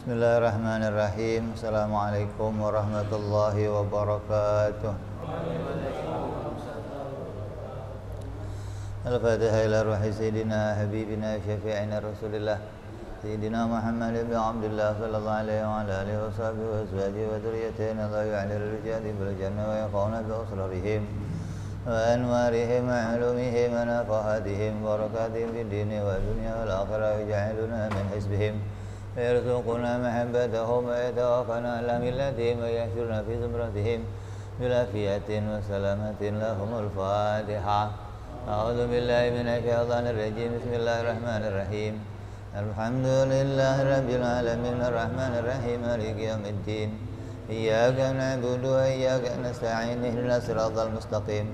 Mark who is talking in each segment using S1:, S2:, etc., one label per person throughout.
S1: Bismillahirrahmanirrahim. Assalamualaikum warahmatullahi wabarakatuh. Al-Fatihah ila ruhi Sayyidina Habibina Syafi'ina Rasulillah Sayyidina Muhammad ibn Abdullah sallallahu alaihi wa ala alihi wa sahbihi wa azwajihi wa dhurriyyatina la yu'alil rijali bil jannah wa yaqawna bi asrarihim wa anwarihim wa ulumihim wa nafahatihim wa barakatihim fid dini wa dunya wal akhirah yaj'aluna min hizbihim ويرزقنا محبتهم ويتوفنا على ملتهم ويحشرنا في زمرتهم بالعافية وسلامة لهم الفاتحة. أعوذ بالله من الشيطان الرجيم. بسم الله الرحمن الرحيم. الحمد لله رب العالمين الرحمن الرحيم مالك يوم الدين. إياك نعبد وإياك نستعين اهدنا الصراط المستقيم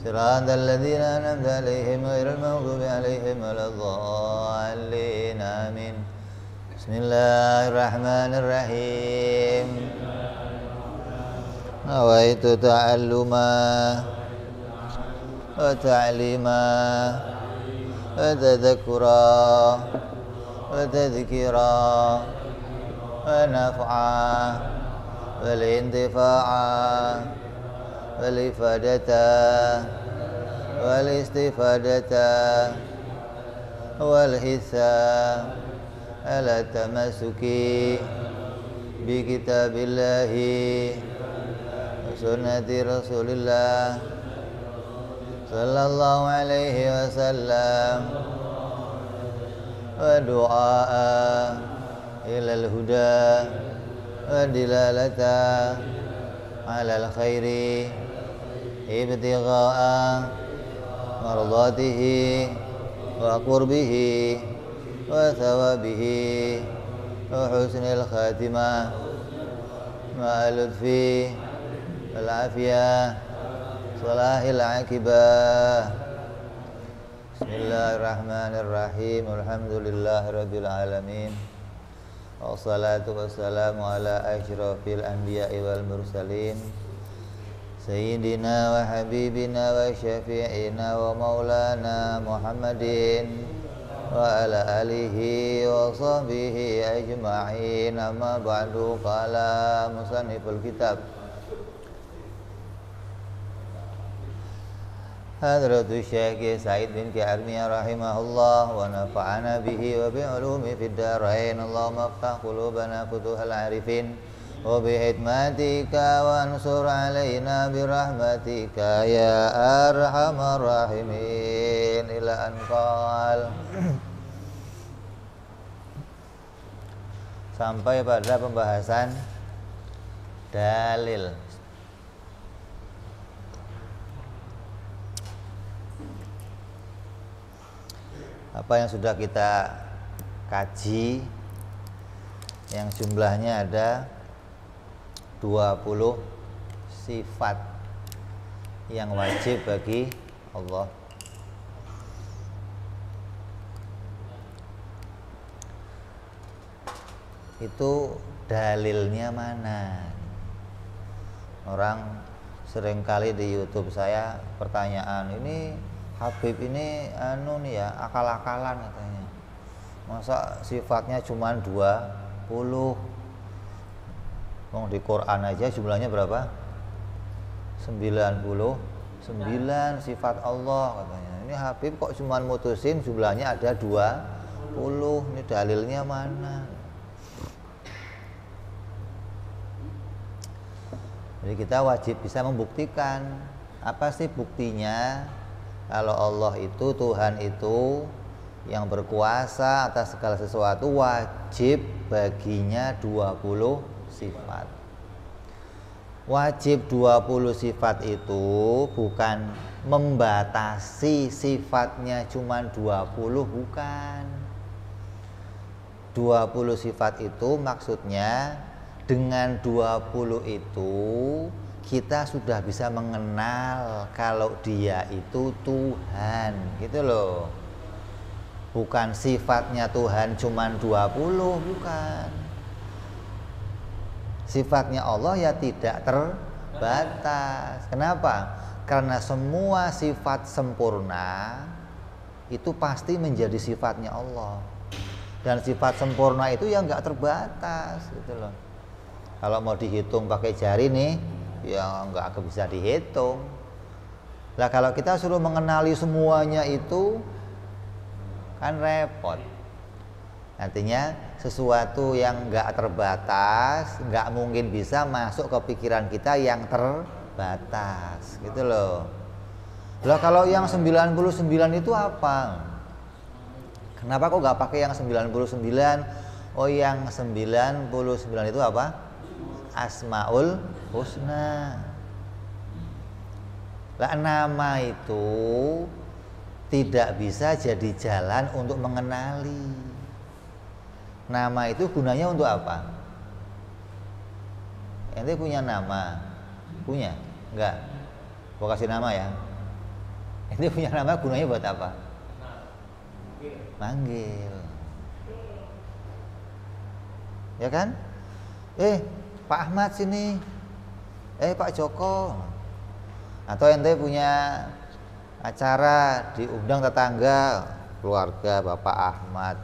S1: صراط الذين أنعمت عليهم غير المغضوب عليهم ولا الضالين آمين. Bismillahirrahmanirrahim. Nawaitu ta'alluma wa ta'lima wa tadhakkura wa tadhkira wa naf'a wal intifa'a wal ifadata wal istifadata wal hissa ala tamasuki bi kitabillahi wa sunnati rasulillah sallallahu alaihi wasallam wa du'a ilal huda wa dilalata ala al-khairi ibtigha'a mardatihi wa qurbihi wa thawabihi wa husnil khatimah ma'al lutfi wal afiyah salahil akibah. Bismillahirrahmanirrahim. Alhamdulillahi rabbil alamin. Wassalatu wassalamu ala asyrafil anbiya'i wal mursalin Sayyidina wa habibina wa syafi'ina wa maulana Muhammadin wa ala alihi wa sahbihi ajma'in. Amma ba'du. Qala musanniful kitab Hadratu Syekh Sa'id bin Armiyah rahimahullah wa nafa'ana bihi wa bi'ulumi fid darain. Allahumma aftah qulubana futuhal arifin wa bihikmatika wa ansur alaina birahmatika ya arhamar rahimin. Ila anqal. Sampai pada pembahasan dalil. Apa yang sudah kita kaji, yang jumlahnya ada 20 sifat yang wajib bagi Allah. Itu dalilnya mana? Orang seringkali di YouTube saya pertanyaan, ini Habib ini nih ya, akal-akalan katanya. Masa sifatnya cuma 20? Wong di Quran aja jumlahnya berapa? 99 sifat Allah katanya. Ini Habib kok cuma mutusin jumlahnya ada 20? Ini dalilnya mana? Jadi kita wajib bisa membuktikan. Apa sih buktinya kalau Allah itu, Tuhan itu yang berkuasa atas segala sesuatu, wajib baginya 20 sifat. Wajib 20 sifat itu bukan membatasi sifatnya cuma 20, bukan. 20 sifat itu maksudnya dengan 20 itu kita sudah bisa mengenal kalau dia itu Tuhan, gitu loh. Bukan sifatnya Tuhan cuma 20, bukan. Sifatnya Allah ya tidak terbatas. Kenapa? Karena semua sifat sempurna itu pasti menjadi sifatnya Allah. Dan sifat sempurna itu ya nggak terbatas gitu loh. Kalau mau dihitung pakai jari nih, ya nggak bisa dihitung. Nah kalau kita suruh mengenali semuanya itu kan repot. Artinya sesuatu yang nggak terbatas, nggak mungkin bisa masuk ke pikiran kita yang terbatas, gitu loh. Lah kalau yang 99 itu apa? Kenapa kok nggak pakai yang 99? Oh yang 99 itu apa? Asmaul Husna. Lah nama itu tidak bisa jadi jalan untuk mengenali. Nama itu gunanya untuk apa? Ente punya nama? Punya? Enggak? Gua kasih nama ya. Ente punya nama gunanya buat apa? Manggil. Ya kan? Pak Ahmad sini. Pak Joko. Atau ente punya acara diundang tetangga, keluarga Bapak Ahmad.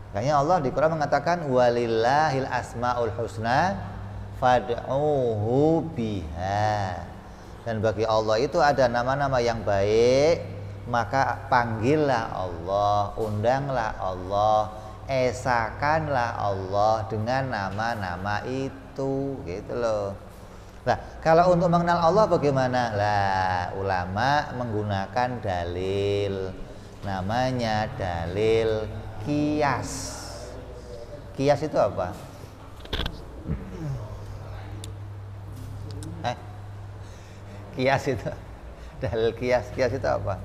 S1: Makanya Allah di Quran mengatakan walillahil asmaul husna fad'uhu biha. Dan bagi Allah itu ada nama-nama yang baik, maka panggillah Allah, undanglah Allah, esakanlah Allah dengan nama-nama itu, gitu loh. Nah, kalau untuk mengenal Allah bagaimana? Lah, ulama menggunakan dalil. Namanya dalil kias. Kias itu apa? Kias itu dalil kias. Kias itu apa?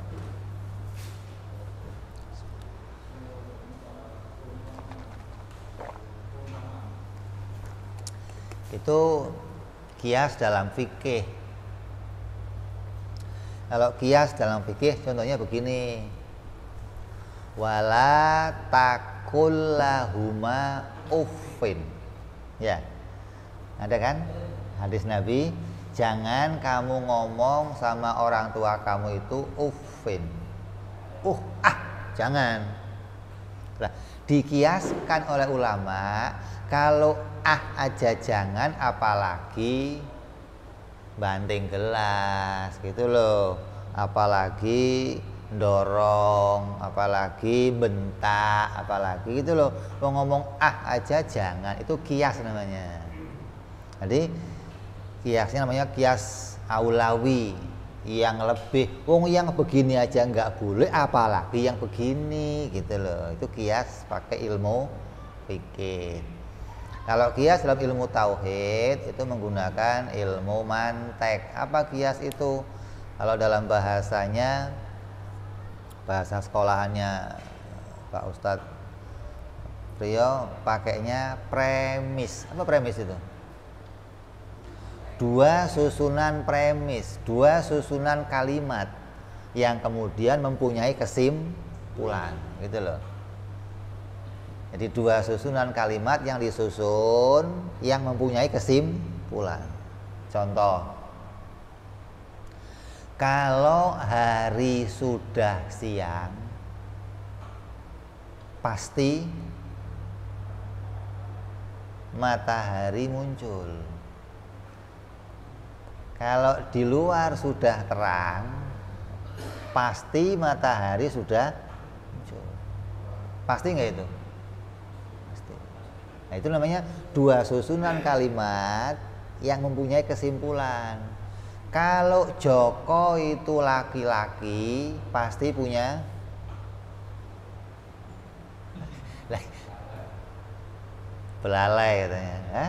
S1: Itu kias dalam fikih. Kalau kias dalam fikih contohnya begini. Wala takullahuma uffin. Ya. Ada kan hadis Nabi, jangan kamu ngomong sama orang tua kamu itu uffin. Jangan. Nah, dikiaskan oleh ulama, kalau aja jangan, apalagi banting gelas gitu loh, apalagi dorong, apalagi bentak, apalagi gitu loh. Mau ngomong aja jangan, itu kias namanya. Jadi kiasnya namanya kias aulawi, yang lebih, yang begini aja nggak boleh, apalagi yang begini gitu loh. Itu kias pakai ilmu fikih. Kalau kias dalam ilmu tauhid itu menggunakan ilmu mantek. Apa kias itu? Kalau dalam bahasanya, bahasa sekolahannya Pak Ustadz Rio pakainya premis. Apa premis itu? Dua susunan premis, dua susunan kalimat yang kemudian mempunyai kesimpulan, gitu loh. Jadi dua susunan kalimat yang disusun yang mempunyai kesimpulan. Contoh, kalau hari sudah siang, pasti matahari muncul. Kalau di luar sudah terang, pasti matahari sudah muncul. Pasti nggak itu? Pasti. Nah, itu namanya dua susunan kalimat yang mempunyai kesimpulan. Kalau Joko itu laki-laki, pasti punya belalai katanya.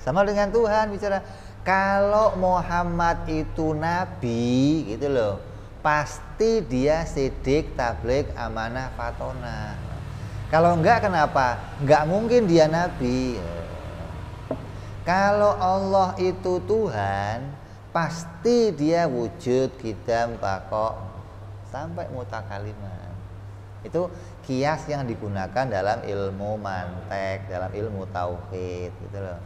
S1: Sama dengan Tuhan bicara. Kalau Muhammad itu nabi, gitu loh, pasti dia sidik, tabligh, amanah, fatonah. Kalau enggak, kenapa? Enggak mungkin dia nabi. Kalau Allah itu Tuhan, pasti dia wujud, qidam, baqo, sampai mutakaliman. Itu kias yang digunakan dalam ilmu mantek, dalam ilmu tauhid, gitu loh.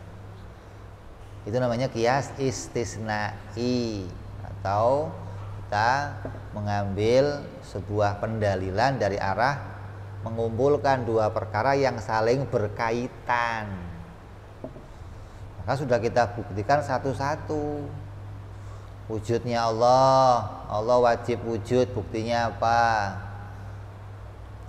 S1: Itu namanya kias istisna'i, atau kita mengambil sebuah pendalilan dari arah mengumpulkan dua perkara yang saling berkaitan. Maka sudah kita buktikan satu-satu. Wujudnya Allah, Allah wajib wujud, buktinya apa?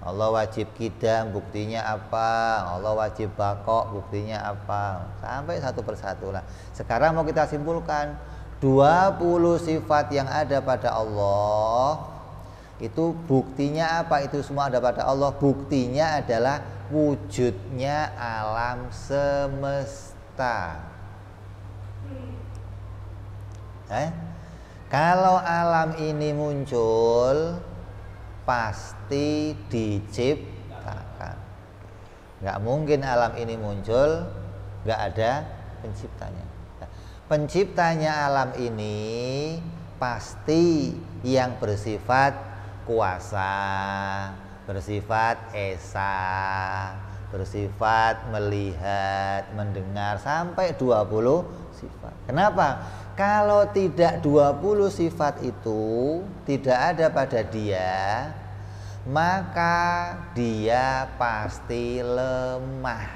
S1: Allah wajib qidam, buktinya apa? Allah wajib baqo, buktinya apa? Sampai satu persatu lah. Sekarang mau kita simpulkan 20 sifat yang ada pada Allah itu buktinya apa? Itu semua ada pada Allah. Buktinya adalah wujudnya alam semesta. Kalau alam ini muncul pasti diciptakan. Nggak mungkin alam ini muncul nggak ada penciptanya. Penciptanya alam ini pasti yang bersifat kuasa, bersifat esa, bersifat melihat, mendengar, sampai 20 sifat. Kenapa? Kalau tidak 20 sifat itu tidak ada pada dia, maka dia pasti lemah.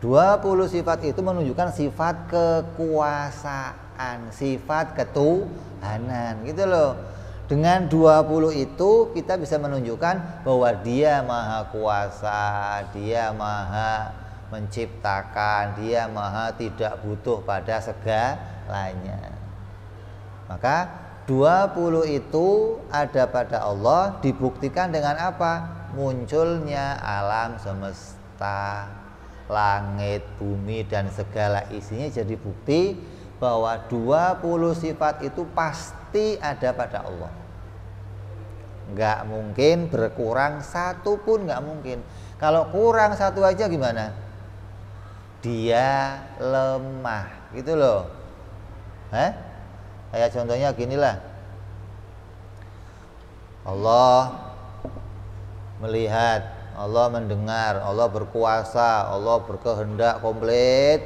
S1: 20 sifat itu menunjukkan sifat kekuasaan, sifat ketuhanan, gitu loh. Dengan 20 itu kita bisa menunjukkan bahwa dia maha kuasa, dia maha menciptakan, dia maha tidak butuh pada segalanya. Maka 20 itu ada pada Allah, dibuktikan dengan apa? Munculnya alam semesta, langit, bumi dan segala isinya jadi bukti bahwa 20 sifat itu pasti ada pada Allah. Nggak mungkin berkurang satu pun, nggak mungkin. Kalau kurang satu aja gimana? Dia lemah, gitu loh. Kayak contohnya ginilah. Allah melihat, Allah mendengar, Allah berkuasa, Allah berkehendak komplit,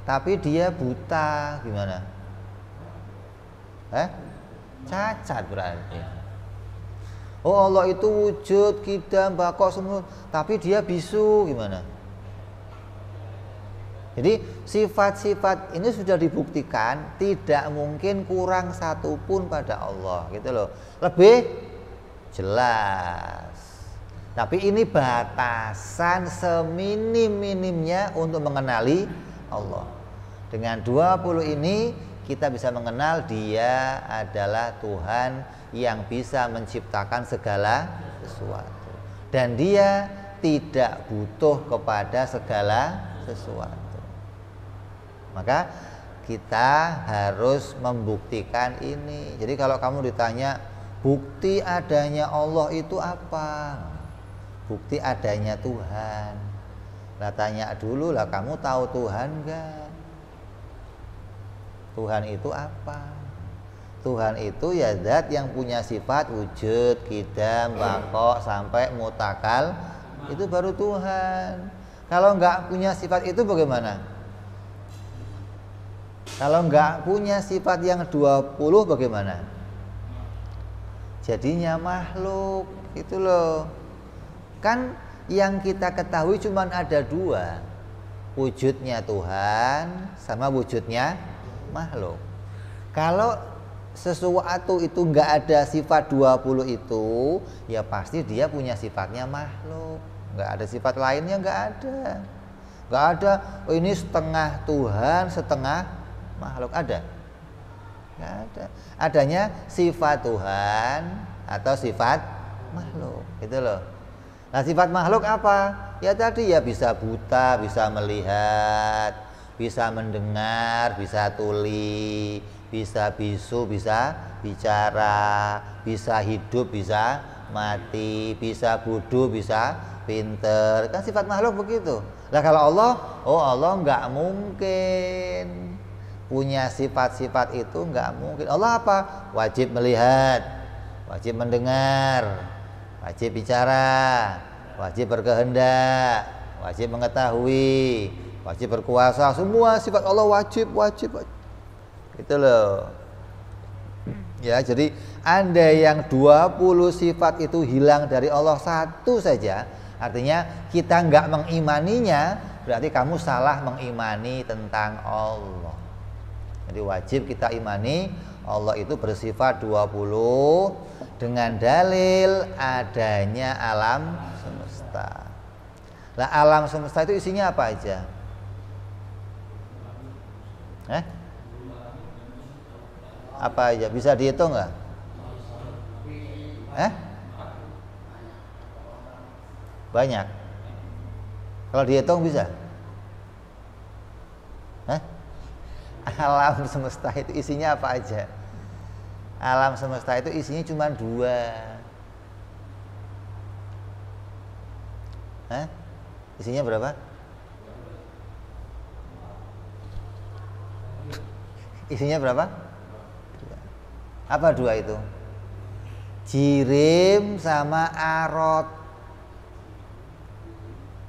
S1: tapi dia buta, gimana? Cacat berarti. Oh, Allah itu wujud, qidam, baqo semua, tapi dia bisu, gimana? Jadi sifat-sifat ini sudah dibuktikan tidak mungkin kurang satu pun pada Allah, gitu loh. Lebih jelas. Tapi ini batasan seminim-minimnya untuk mengenali Allah. Dengan 20 ini kita bisa mengenal dia adalah Tuhan yang bisa menciptakan segala sesuatu. Dan dia tidak butuh kepada segala sesuatu. Maka kita harus membuktikan ini. Jadi kalau kamu ditanya bukti adanya Allah itu apa? Bukti adanya Tuhan. Nah, tanya dulu lah, kamu tahu Tuhan enggak? Tuhan itu apa? Tuhan itu ya zat yang punya sifat wujud, qidam, baqo sampai mutakal. Itu baru Tuhan. Kalau enggak punya sifat itu bagaimana? Kalau enggak punya sifat yang 20 bagaimana? Jadinya makhluk, itu loh. Kan yang kita ketahui cuma ada dua, wujudnya Tuhan sama wujudnya makhluk. Kalau sesuatu itu enggak ada sifat 20 itu, ya pasti dia punya sifatnya makhluk. Enggak ada sifat lainnya, enggak ada. Enggak ada, oh ini setengah Tuhan, setengah makhluk, ada? Nggak ada. Adanya sifat Tuhan atau sifat makhluk, gitu loh. Nah, sifat makhluk apa? Ya tadi ya bisa buta, bisa melihat, bisa mendengar, bisa tuli, bisa bisu, bisa bicara, bisa hidup, bisa mati, bisa bodoh, bisa pinter. Kan sifat makhluk begitu. Nah, kalau Allah, oh Allah nggak mungkin punya sifat-sifat itu, nggak mungkin. Allah apa? Wajib melihat, wajib mendengar, wajib bicara, wajib berkehendak, wajib mengetahui, wajib berkuasa. Semua sifat Allah wajib. Itu loh. Ya, jadi ada yang 20 sifat itu hilang dari Allah satu saja, artinya kita nggak mengimaninya, berarti kamu salah mengimani tentang Allah. Jadi wajib kita imani Allah itu bersifat 20 dengan dalil adanya alam semesta. Nah, alam semesta itu isinya apa aja? Apa aja? Bisa dihitung nggak? Banyak. Kalau dihitung bisa? Alam semesta itu isinya apa aja? Alam semesta itu isinya cuma 2. Isinya berapa? Isinya berapa? Apa 2 itu? Jirim sama arot.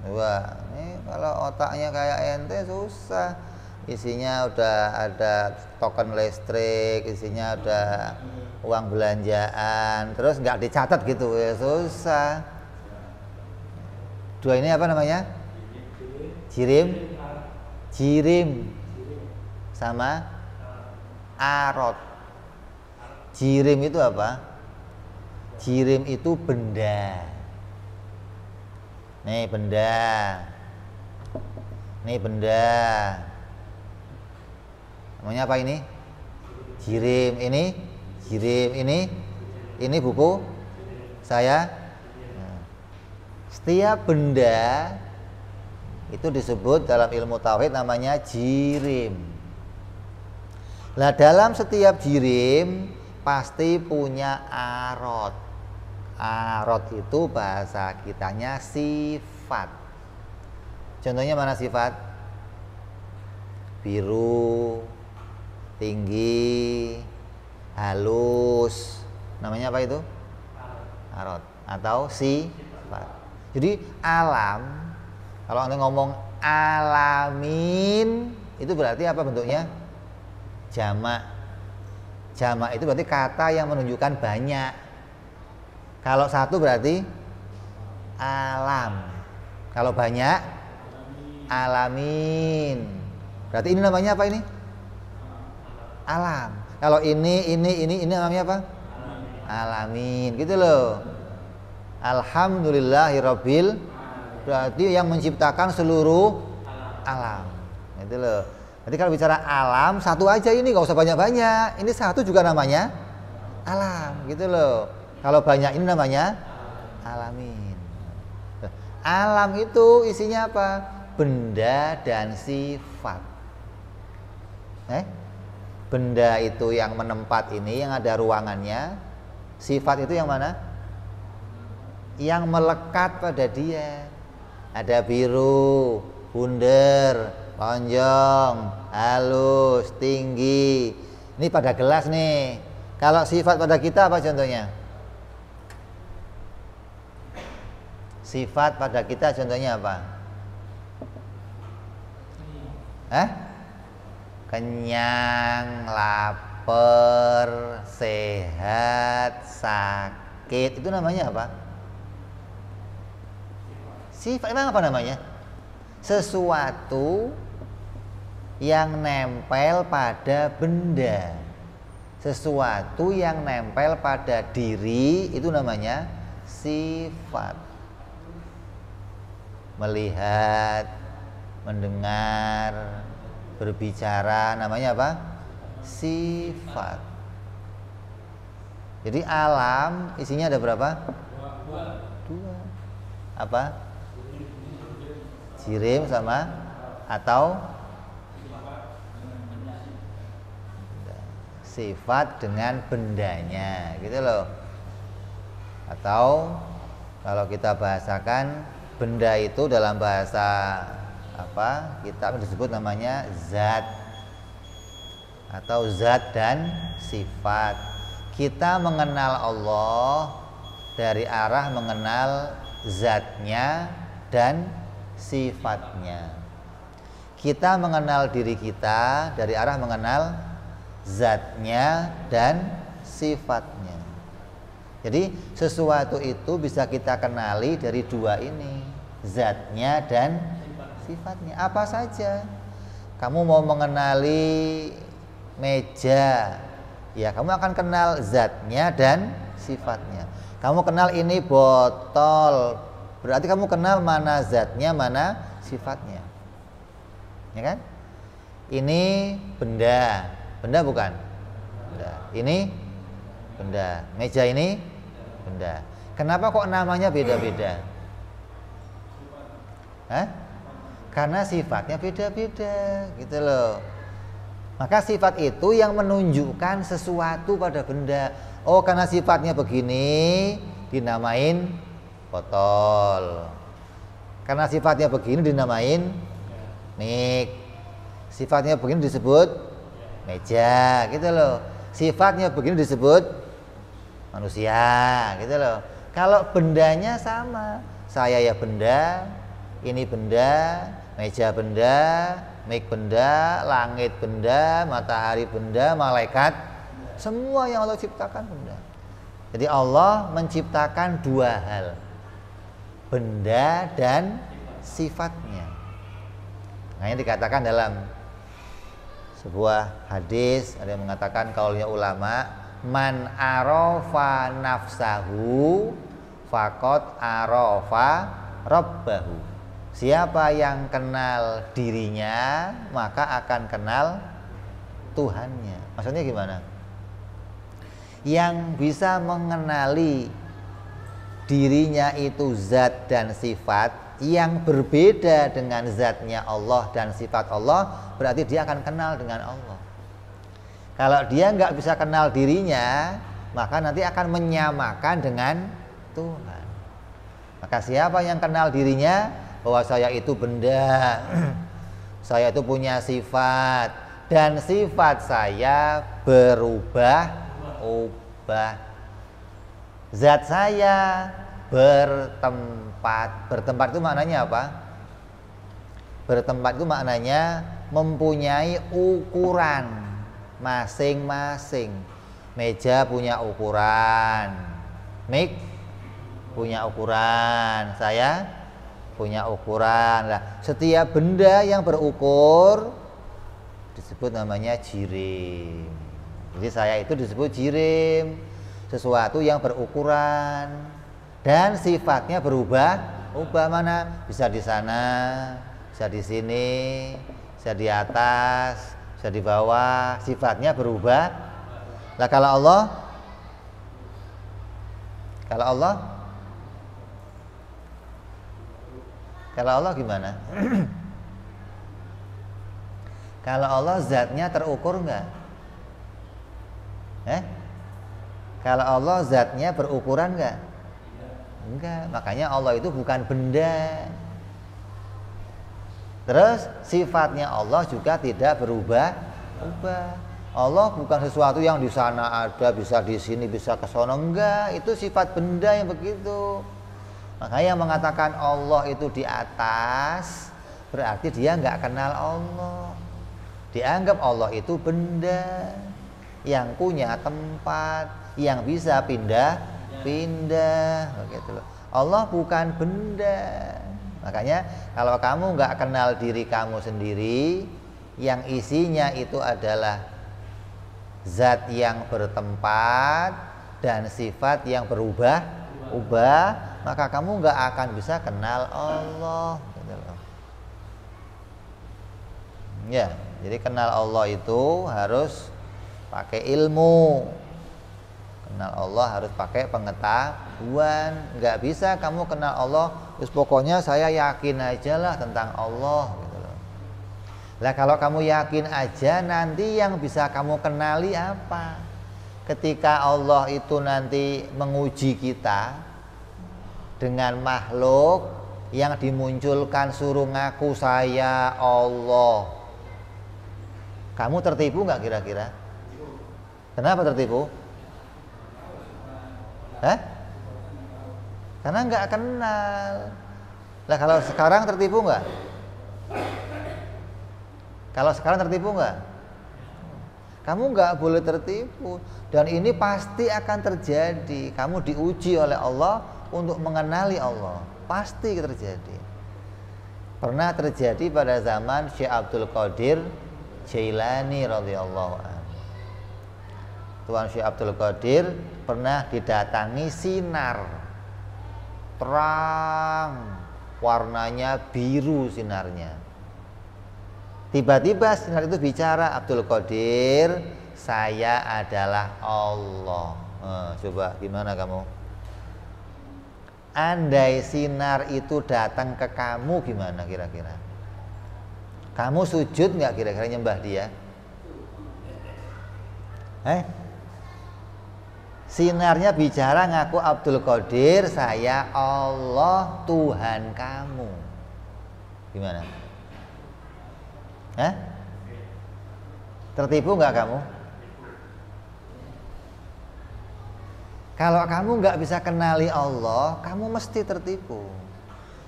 S1: Wah, ini kalau otaknya kayak ente susah. Isinya udah ada token listrik, isinya udah uang belanjaan, terus nggak dicatat gitu, ya susah. 2 ini apa namanya? Jirim sama arot. Jirim itu apa? Jirim itu benda. Nih benda. Namanya apa ini? Jirim. Ini buku saya. Setiap benda itu disebut dalam ilmu tauhid namanya jirim. Nah, dalam setiap jirim pasti punya arot. Arot itu bahasa kitanya sifat. Contohnya mana sifat? Biru, tinggi, halus. Namanya apa itu? Arot atau sifat. Jadi alam, kalau Anda ngomong alamin, itu berarti apa bentuknya? Jamak. Jamak itu berarti kata yang menunjukkan banyak. Kalau satu berarti alam. Kalau banyak alamin. Berarti ini namanya apa ini? Alam. Kalau ini namanya apa? Alamin. Gitu loh. Alhamdulillahirabbil, berarti yang menciptakan seluruh alam. Gitu loh. Jadi kalau bicara alam, satu aja ini, nggak usah banyak-banyak. Ini satu juga namanya alam, gitu loh. Kalau banyak ini namanya alamin. Alam itu isinya apa? Benda dan sifat. Benda itu yang menempat ini, yang ada ruangannya. Sifat itu yang mana? Yang melekat pada dia. Ada biru, bundar, lonjong, halus, tinggi. Ini pada gelas nih. Kalau sifat pada kita apa contohnya? Sifat pada kita contohnya apa? Kenyang, lapar, sehat, sakit. Itu namanya apa? Sifat. Emang apa namanya? Sesuatu yang nempel pada benda, sesuatu yang nempel pada diri, itu namanya sifat. Melihat, mendengar, berbicara, namanya apa? Sifat. Jadi alam isinya ada berapa? 2. Apa? Jirim sama atau sifat dengan bendanya, gitu loh. Atau kalau kita bahasakan, benda itu dalam bahasa apa? Kitab disebut namanya zat atau zat dan sifat. Kita mengenal Allah dari arah mengenal zatnya dan sifatnya. Kita mengenal diri kita dari arah mengenal zatnya dan sifatnya. Jadi sesuatu itu bisa kita kenali dari dua ini, zatnya dan sifatnya. Apa saja. Kamu mau mengenali meja, ya kamu akan kenal zatnya dan sifatnya. Kamu kenal ini botol, berarti kamu kenal mana zatnya, mana sifatnya. Ya kan? Ini benda, benda bukan? Benda. Ini benda. Meja ini benda. Kenapa kok namanya beda-beda? Hah? Karena sifatnya beda-beda, gitu loh. Maka sifat itu yang menunjukkan sesuatu pada benda. Oh, karena sifatnya begini dinamain botol. Karena sifatnya begini dinamain mik. Sifatnya begini disebut meja, gitu loh. Sifatnya begini disebut manusia, gitu loh. Kalau bendanya sama, saya ya benda, ini benda, meja benda, mik benda, langit benda, matahari benda, malaikat, semua yang Allah ciptakan benda. Jadi Allah menciptakan dua hal, benda dan sifatnya. Nah, ini dikatakan dalam sebuah hadis, ada yang mengatakan kaulnya ulama, man arafa nafsahu faqad arafa rabbahu. Siapa yang kenal dirinya maka akan kenal Tuhannya. Maksudnya gimana? Yang bisa mengenali dirinya itu zat dan sifat yang berbeda dengan zatnya Allah dan sifat Allah, berarti dia akan kenal dengan Allah. Kalau dia nggak bisa kenal dirinya, maka nanti akan menyamakan dengan Tuhan. Maka siapa yang kenal dirinya bahwa saya itu benda, saya itu punya sifat, dan sifat saya berubah-ubah. Zat saya bertempat. Bertempat itu maknanya apa? Bertempat itu maknanya mempunyai ukuran masing-masing. Meja punya ukuran, mik punya ukuran, saya punya ukuran. Nah, setiap benda yang berukur disebut namanya jirim. Jadi saya itu disebut jirim, sesuatu yang berukuran dan sifatnya berubah-ubah. Mana? Bisa di sana, bisa di sini, bisa di atas, bisa di bawah. Sifatnya berubah. Nah, kalau Allah gimana? Kalau Allah zatnya terukur enggak? Kalau Allah zatnya berukuran enggak? Enggak. Makanya Allah itu bukan benda. Terus sifatnya Allah juga tidak berubah-ubah. Allah bukan sesuatu yang di sana ada, bisa di sini, bisa ke sana. Enggak, itu sifat benda yang begitu. Makanya yang mengatakan Allah itu di atas, berarti dia enggak kenal Allah. Dianggap Allah itu benda yang punya tempat, yang bisa pindah-pindah, begitu loh. Allah bukan benda. Makanya kalau kamu nggak kenal diri kamu sendiri, yang isinya itu adalah zat yang bertempat dan sifat yang berubah-ubah, maka kamu nggak akan bisa kenal Allah, gitu loh. Ya, jadi kenal Allah itu harus pakai ilmu. Kenal Allah harus pakai pengetahuan. Nggak bisa kamu kenal Allah terus pokoknya saya yakin aja lah tentang Allah, gitu loh. Lah kalau kamu yakin aja, nanti yang bisa kamu kenali apa? Ketika Allah itu nanti menguji kita dengan makhluk yang dimunculkan suruh ngaku saya Allah, kamu tertipu nggak kira-kira? Kenapa tertipu? Karena nggak kenal. Lah kalau sekarang tertipu nggak? Kalau sekarang tertipu nggak? Kamu nggak boleh tertipu, dan ini pasti akan terjadi. Kamu diuji oleh Allah untuk mengenali Allah, pasti terjadi. Pernah terjadi pada zaman Syekh Abdul Qadir Jailani radhiyallahu anhu. Tuan Syekh Abdul Qadir pernah didatangi sinar terang, warnanya biru sinarnya. Tiba-tiba sinar itu bicara, Abdul Qadir, saya adalah Allah. Coba gimana kamu? Andai sinar itu datang ke kamu, gimana kira-kira? Kamu sujud nggak kira-kira nyembah dia? Sinarnya bicara, ngaku Abdul Qadir, saya Allah, Tuhan kamu. Gimana? Tertipu nggak kamu? Kalau kamu nggak bisa kenali Allah, kamu mesti tertipu.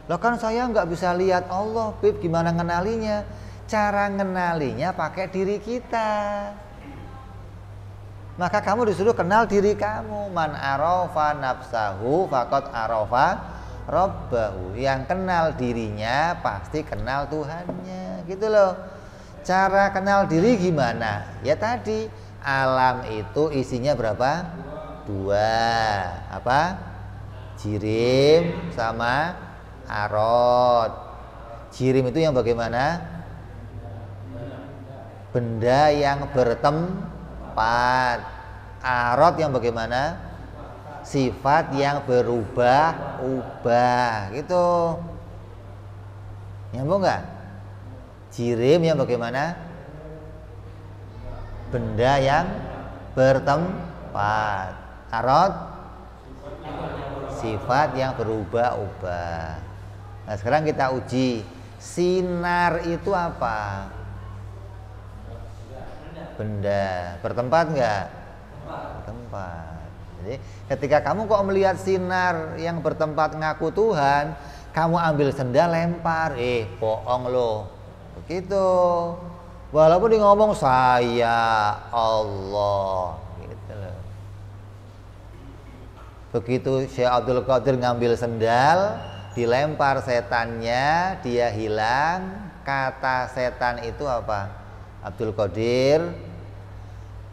S1: Loh kan saya nggak bisa lihat Allah, Bib, gimana ngenalinya? Cara ngenalinya pakai diri kita. Maka kamu disuruh kenal diri kamu. Man arafa nafsahu faqad arafa rabbahu. Yang kenal dirinya pasti kenal Tuhannya, gitu loh. Cara kenal diri gimana? Ya tadi, alam itu isinya berapa? 2. Apa? Jirim sama arad. Jirim itu yang bagaimana? Benda yang bertempat. Arad yang bagaimana? Sifat yang berubah-ubah, gitu. Nyambung nggak? Jirim yang bagaimana? Benda yang bertempat. Arad, sifat yang berubah-ubah. Nah, sekarang kita uji. Sinar itu apa? Benda. Bertempat enggak? Bertempat. Jadi ketika kamu kok melihat sinar yang bertempat ngaku Tuhan, kamu ambil sendal lempar, bohong loh. Begitu. Walaupun dia ngomong saya Allah, gitu loh. Begitu Syekh Abdul Qadir ngambil sendal, dilempar setannya, dia hilang. Kata setan itu apa? Abdul Qadir,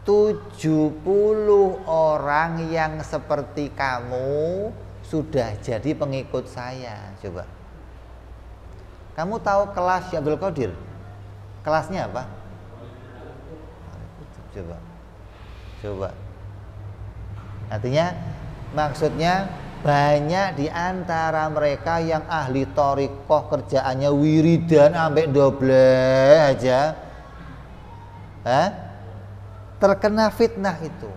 S1: 70 orang yang seperti kamu sudah jadi pengikut saya. Coba. Kamu tahu kelas Syekh Abdul Qadir? Kelasnya apa? Coba. Artinya, maksudnya banyak di antara mereka yang ahli thariqah, kerjaannya wiridan sampai doble aja. Terkena fitnah itu.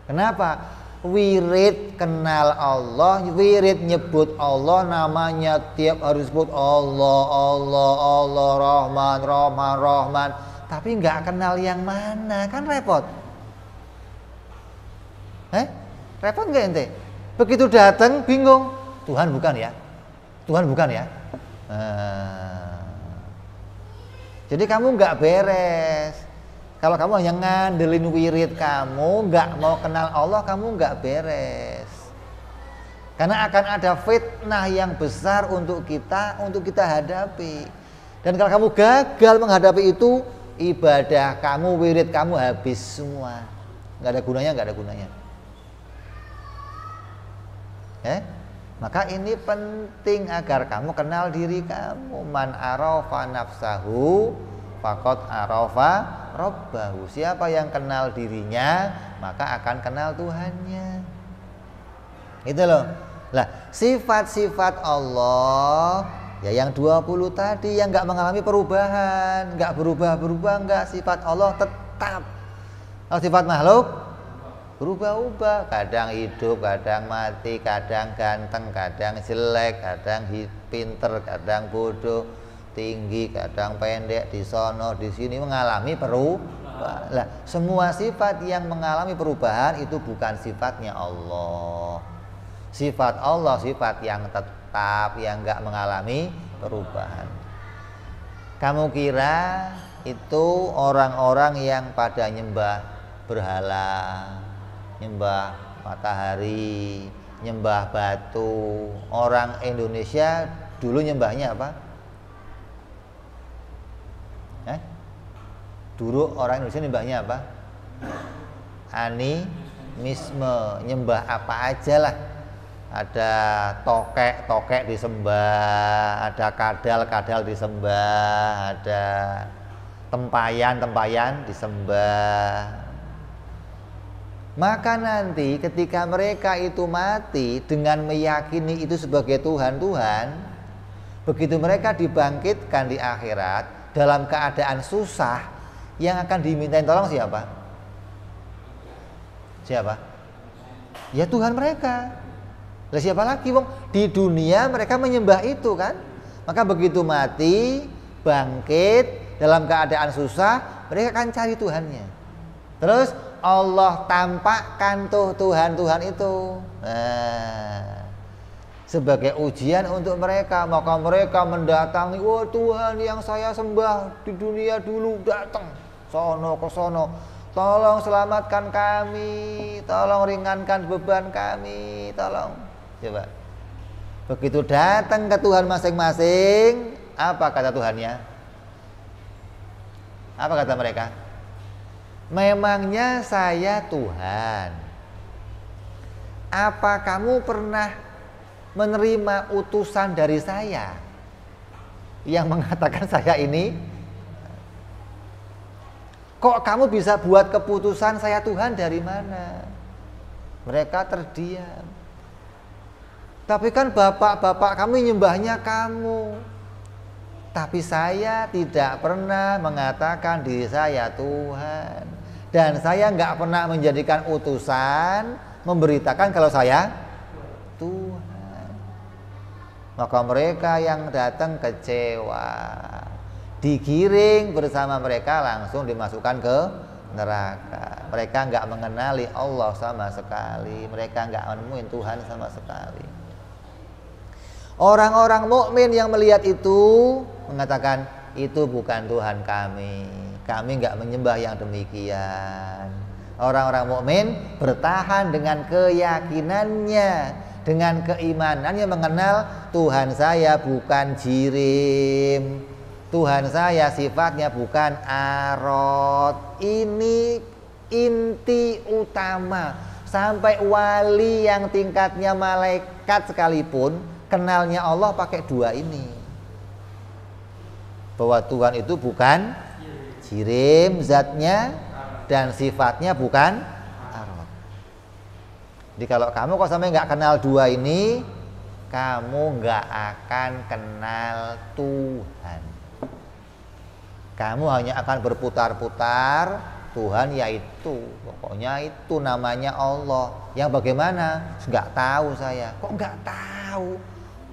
S1: Kenapa? Wirid kenal Allah, wirid nyebut Allah, namanya tiap harus sebut Allah, Allah, Allah, Rahman, Rahman, Rahman. Tapi nggak kenal yang mana, kan repot. Repot nggak ente? Begitu datang bingung, Tuhan bukan ya? Tuhan bukan ya? Jadi kamu nggak beres. Kalau kamu hanya ngandelin wirid kamu, nggak mau kenal Allah, kamu nggak beres. Karena akan ada fitnah yang besar untuk kita hadapi. Dan kalau kamu gagal menghadapi itu, ibadah kamu, wirid kamu habis semua. Nggak ada gunanya. Maka ini penting agar kamu kenal diri kamu. Man arafa nafsahu faqad arafa rabbahu. Siapa yang kenal dirinya, maka akan kenal Tuhannya. Gitu loh. Lah, sifat-sifat Allah ya yang 20 tadi yang enggak mengalami perubahan, enggak berubah-berubah, enggak. Sifat Allah tetap. Kalau sifat makhluk berubah-ubah, kadang hidup, kadang mati, kadang ganteng, kadang jelek, kadang pinter, kadang bodoh, tinggi, kadang pendek, di sono, di sini, mengalami perubahan. Lah, semua sifat yang mengalami perubahan itu bukan sifatnya Allah. Sifat Allah sifat yang tetap, yang enggak mengalami perubahan. Kamu kira itu orang-orang yang pada nyembah berhala, nyembah matahari, nyembah batu. Orang Indonesia dulu nyembahnya apa? Dulu orang Indonesia nyembahnya apa? Animisme, nyembah apa aja lah. Ada tokek disembah, ada kadal disembah, ada tempayan disembah. Maka nanti ketika mereka itu mati dengan meyakini itu sebagai Tuhan, begitu mereka dibangkitkan di akhirat dalam keadaan susah, yang akan dimintain tolong siapa? Siapa? Ya Tuhan mereka. Lah siapa lagi, wong? Di dunia mereka menyembah itu kan. Maka begitu mati, bangkit dalam keadaan susah, mereka akan cari Tuhannya. Terus Allah tampakkan tuh Tuhan itu. Nah, sebagai ujian untuk mereka, maka mereka mendatangi, wah Tuhan yang saya sembah di dunia dulu datang, sono ke sono, tolong selamatkan kami, tolong ringankan beban kami, tolong. Coba. Begitu datang ke Tuhan masing-masing, apa kata Tuhannya? Apa kata mereka? Memangnya saya Tuhan. Apa kamu pernah menerima utusan dari saya yang mengatakan saya ini? Kok kamu bisa buat keputusan saya Tuhan dari mana? Mereka terdiam. Tapi kan bapak-bapak kami nyembahnya kamu. Tapi saya tidak pernah mengatakan diri saya Tuhan. Dan saya nggak pernah menjadikan utusan memberitakan kalau saya Tuhan. Maka mereka yang datang kecewa, digiring bersama mereka langsung dimasukkan ke neraka. Mereka nggak mengenali Allah sama sekali. Mereka nggak menemuin Tuhan sama sekali. Orang-orang mukmin yang melihat itu mengatakan, itu bukan Tuhan kami. Kami nggak menyembah yang demikian. Orang-orang mukmin bertahan dengan keyakinannya, dengan keimanannya, mengenal Tuhan saya bukan jirim, Tuhan saya sifatnya bukan arot. Ini inti utama. Sampai wali yang tingkatnya malaikat sekalipun kenalnya Allah pakai dua ini, bahwa Tuhan itu bukan jirim zatnya dan sifatnya bukan arot. Jadi kalau kamu kok sampai nggak kenal dua ini, kamu nggak akan kenal Tuhan. Kamu hanya akan berputar-putar. Tuhan yaitu, pokoknya itu namanya Allah. Yang bagaimana? Nggak tahu saya. Kok nggak tahu?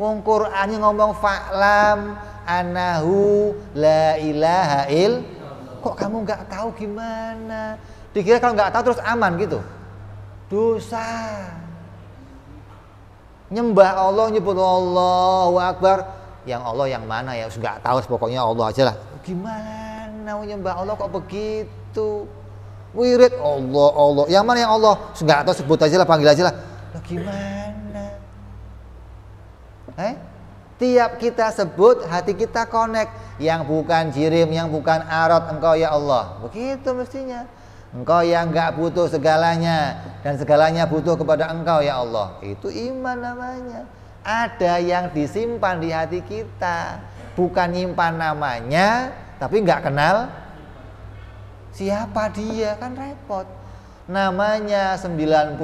S1: Wong Qur'annya ngomong fa'lam anahu la ilaha il. Kok kamu nggak tahu gimana? Dikira kalau nggak tahu terus aman gitu? Dosa. Nyembah Allah, nyebut Allahu Akbar. Yang Allah yang mana ya? Nggak tahu, pokoknya Allah aja lah. Gimana nyembah Allah kok begitu? Wirid Allah. Yang mana yang Allah? Nggak tahu, sebut aja lah, panggil aja lah. Gimana? Tiap kita sebut, hati kita connect. Yang bukan jirim, yang bukan arot, Engkau ya Allah. Begitu mestinya. Engkau yang nggak butuh segalanya dan segalanya butuh kepada Engkau ya Allah. Itu iman namanya. Ada yang disimpan di hati kita. Bukan nyimpan namanya, tapi nggak kenal siapa dia, kan repot. Namanya 99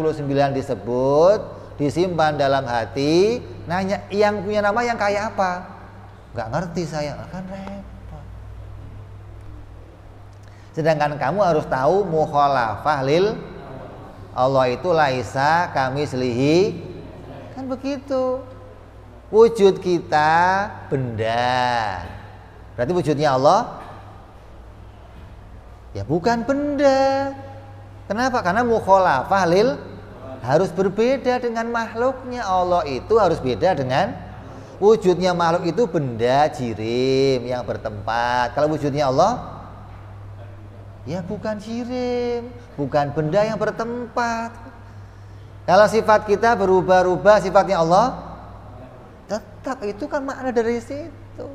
S1: disebut, disimpan dalam hati. Nanya yang punya nama yang kayak apa? Nggak ngerti saya, kan repot. Sedangkan kamu harus tahu mukhalafah lil Allah itu laisa kamislihi, kan begitu. Wujud kita benda, berarti wujudnya Allah ya bukan benda. Kenapa? Karena mukhalafah lil harus berbeda dengan makhluknya. Allah itu harus beda dengan Wujudnya makhluk itu benda jirim yang bertempat. Kalau wujudnya Allah, ya bukan jirim, bukan benda yang bertempat. Kalau sifat kita berubah-ubah, sifatnya Allah tetap, itu kan makna dari situ.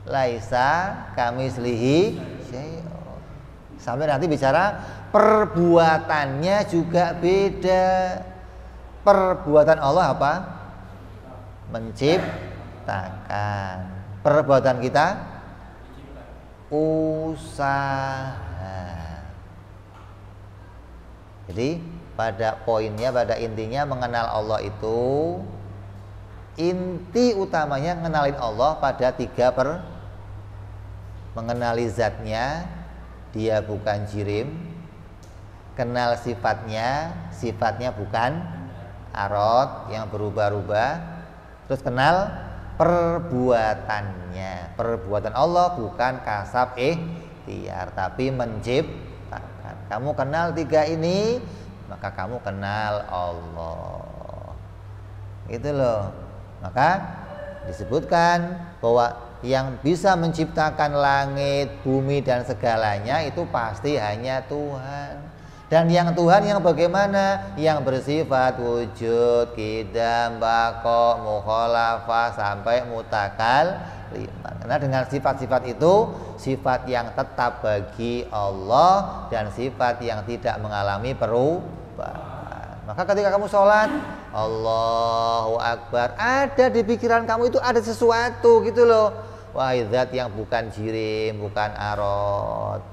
S1: Laisa kamislihi syai'un. Sampai nanti bicara perbuatannya juga beda. Perbuatan Allah apa? Menciptakan. Perbuatan kita usaha. Jadi pada poinnya, pada intinya mengenal Allah itu, inti utamanya mengenalin Allah pada mengenali zatnya, dia bukan jirim. Kenal sifatnya, sifatnya bukan arad yang berubah-ubah. Terus kenal perbuatannya, perbuatan Allah bukan kasab ikhtiar tapi menciptakan. Kamu kenal tiga ini, maka kamu kenal Allah. Itu loh. Maka disebutkan bahwa yang bisa menciptakan langit, bumi dan segalanya itu pasti hanya Tuhan. Dan yang Tuhan yang bagaimana? Yang bersifat wujud, qidam, baqa, mukhalafah sampai mutakal. Karena dengan sifat-sifat itu, sifat yang tetap bagi Allah dan sifat yang tidak mengalami perubahan. Maka ketika kamu sholat, Allahu Akbar, ada di pikiran kamu itu ada sesuatu gitu loh. Wahai zat yang bukan jirim, bukan arad.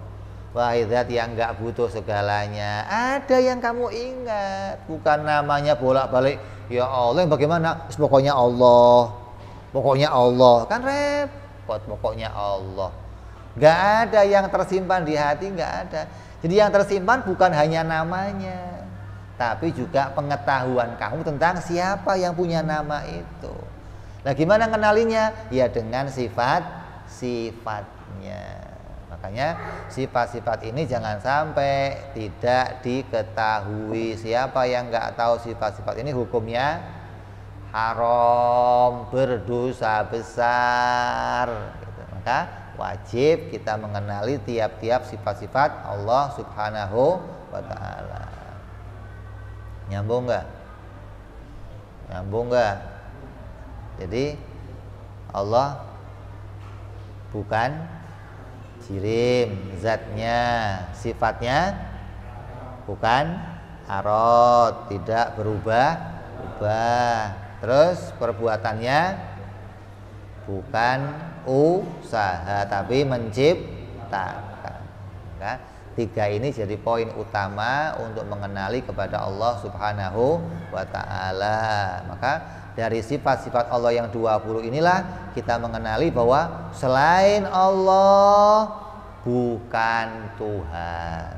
S1: Wahai zat yang enggak butuh segalanya. Ada yang kamu ingat, bukan namanya bolak-balik. Ya Allah, bagaimana? Pokoknya Allah. Pokoknya Allah, kan repot. Pokoknya Allah, nggak ada yang tersimpan di hati, nggak ada. Jadi yang tersimpan bukan hanya namanya, tapi juga pengetahuan kamu tentang siapa yang punya nama itu. Nah, gimana kenalinya? Ya dengan sifat-sifatnya. Makanya sifat-sifat ini jangan sampai tidak diketahui. Siapa yang nggak tahu sifat-sifat ini hukumnya haram, berdosa besar gitu. Maka wajib kita mengenali tiap-tiap sifat-sifat Allah Subhanahu wa ta'ala. Nyambung nggak? Nyambung nggak? Jadi Allah bukan jirim, zatnya, sifatnya bukan arad, tidak berubah-ubah. Terus perbuatannya bukan usaha tapi menciptakan. Maka tiga ini jadi poin utama untuk mengenali kepada Allah Subhanahu wa ta'ala. Maka dari sifat-sifat Allah yang 20 inilah kita mengenali bahwa selain Allah bukan Tuhan.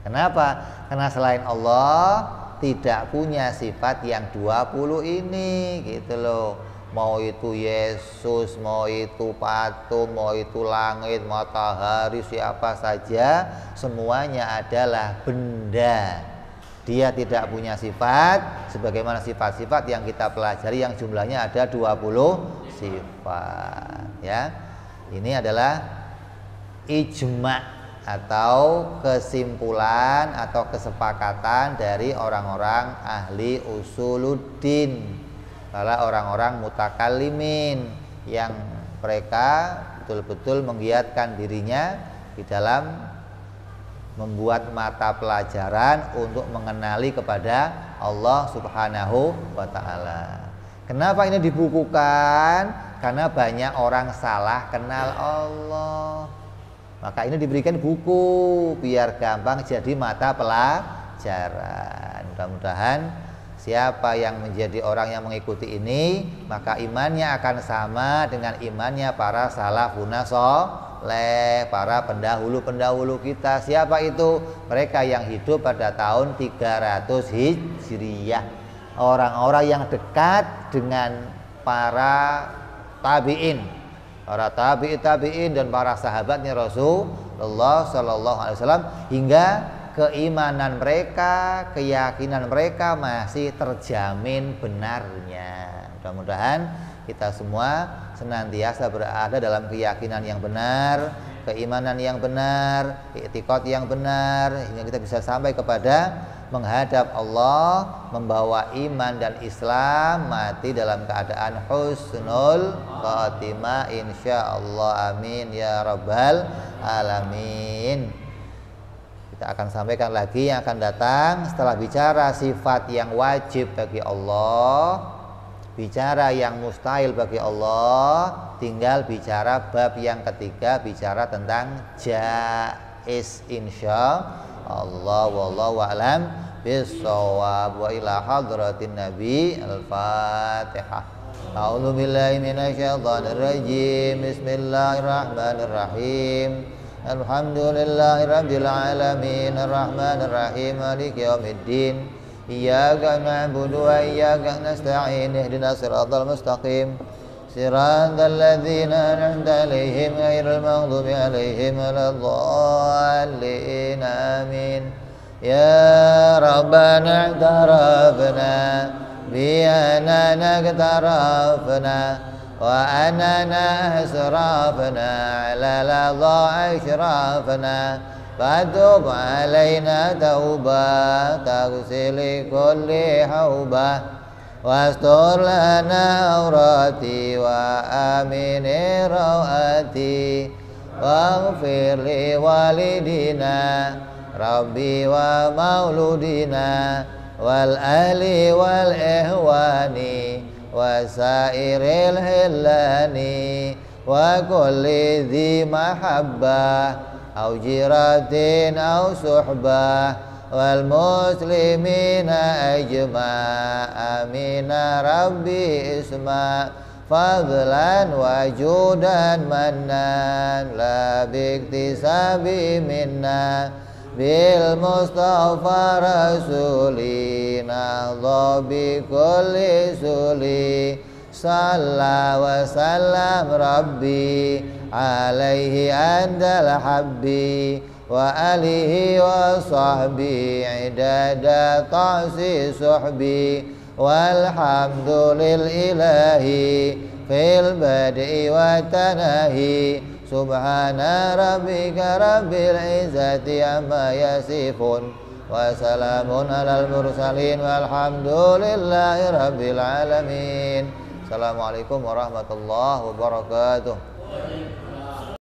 S1: Kenapa? Karena selain Allah tidak punya sifat yang 20 ini gitu loh. Mau itu Yesus, mau itu patung, mau itu langit, matahari, siapa saja, semuanya adalah benda. Dia tidak punya sifat sebagaimana sifat-sifat yang kita pelajari yang jumlahnya ada 20 sifat ya. Ini adalah ijma' atau kesimpulan atau kesepakatan dari orang-orang ahli usuluddin, para orang-orang mutakallimin yang mereka betul-betul menggiatkan dirinya di dalam membuat mata pelajaran untuk mengenali kepada Allah Subhanahu wa ta'ala. Kenapa ini dibukukan? Karena banyak orang salah kenal Allah. Maka ini diberikan buku biar gampang jadi mata pelajaran. Mudah-mudahan siapa yang menjadi orang yang mengikuti ini, maka imannya akan sama dengan imannya para salafun saleh, para pendahulu-pendahulu kita. Siapa itu? Mereka yang hidup pada tahun 300 Hijriyah. Orang-orang yang dekat dengan para tabi'in, para tabi'in dan para sahabatnya Rasulullah Sallallahu Alaihi Wasallam, hingga keimanan mereka, keyakinan mereka masih terjamin benarnya. Mudah-mudahan kita semua senantiasa berada dalam keyakinan yang benar, keimanan yang benar, i'tiqad yang benar, hingga kita bisa sampai kepada menghadap Allah, membawa iman dan Islam, mati dalam keadaan husnul khatimah insyaallah. Amin ya rabbal alamin. Kita akan sampaikan lagi yang akan datang setelah bicara sifat yang wajib bagi Allah, bicara yang mustahil bagi Allah, tinggal bicara bab yang ketiga, bicara tentang jaiz insyaallah. Wallahu a'lam bissawab. Wa ila hadratin nabi. Al-Fatihah. A'udzu billahi minasyaitonir rajim. Bismillahirrahmanirrahim. Alhamdulillahirabbil alamin. Arrahmanir rahim. Maliki yaumiddin. Iyyaka na'budu wa iyyaka nasta'in. Ihdinas siratal mustaqim. Siratal ladzina an'amta 'alaihim ghairil maghdubi 'alaihim waladdallin. Amin. Ya Rabbana i'tarafna bi annana i'tarafna wa annana asrafna 'ala ladha ashrafna fatub 'alaina tauba taghsil kulli haubah wastur lana aurati wa amini rawati waghfir li walidina Rabbi wa mauludina wal ahli wal ihwani wa sairil hillani wa kulli dhi mahabbah au jiratin au suhbah wal muslimina ajma' amina rabbi isma' fadlan wa judan mannan la biktisabi minna bil mustafa rasulina dhabi kulli suli salla wa sallam rabbi alaihi andal habbi wa alihi wa sahbi idada ta'si suhbi walhamdulil ilahi fil bad'i wa tanahi subhana rabbika rabbil izzati amma yasifun wa salamun alal mursalin walhamdulillahi rabbil alamin. Assalamualaikum warahmatullahi wabarakatuh.